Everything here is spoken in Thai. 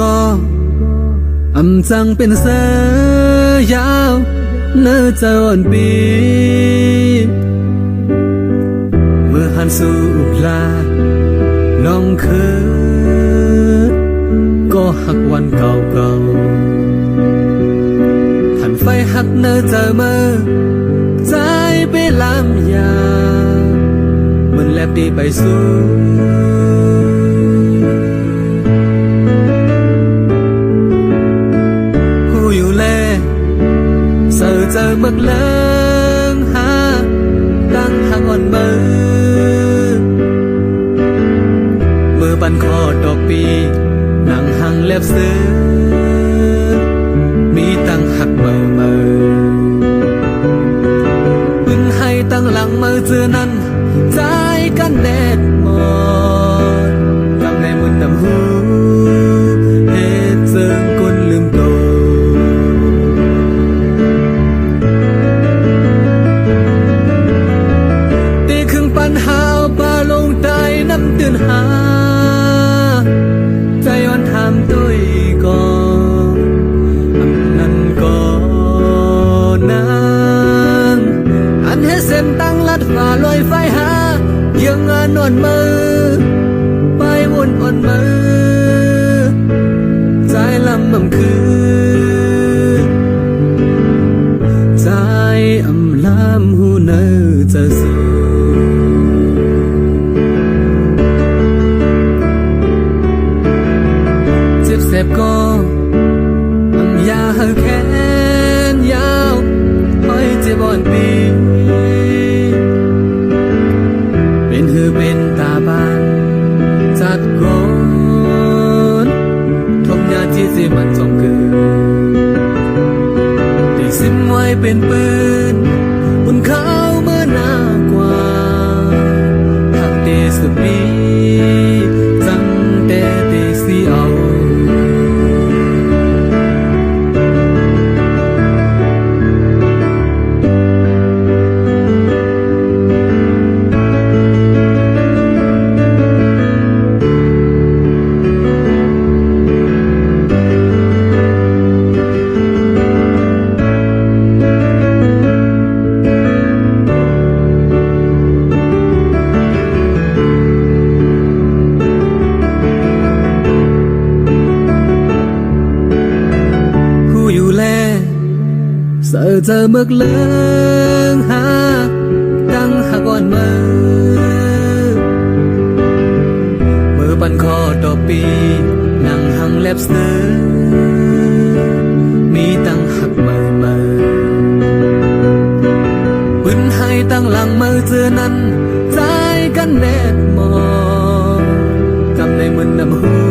ก็อำจังเป็นเสือยาวเนื้อเจ้าอ่อนปีเมื่อหันสู่อุลาน้องเคยก็หักวันเก่าๆหันไฟหักเนื้อเจ้าเมื่อใจไปลำยามันแลบดีไปสู่เจอมักเลิงหาตั้งหางอ่อนมือปันคอดอกปีนั่งหังเล็บเสือมีตั้งหักมือปืนให้ตั้งหลังมือเจอนั้นใจกันแดดมอดกำในมือดำหูเหตุเจิงก้นลืมโตตื่นหาใจย้อนถามตัวก่อนอันนั้นก่อนนางอันให้เส้นตั้งลัดฝ่าลอยไฟหายังงานอ่อนมือไปวนอ่อนมือใจลำบ่ำคือใจอำลำหูเนอจะสูเจ็บก็อำยาแขนยาวห้อยเจ็บอ่อนปีเป็นหือเป็นตาบานจัดก่อนทบยาที่สิมันจงเกิดได้ซิมไว้เป็นปืนบนเขาเมื่อหน้ากว่าหักเดสปีจังแต่เดสีเอาเจอเมื่อเลิงหาตั้งหักอ่อนมือปันคอดอกปีนั่งหังเล็บเสือมีตั้งหักมือปืนให้ตั้งหลังมือเจอนั้นใจกันแดดมองกำในมือน้ำหู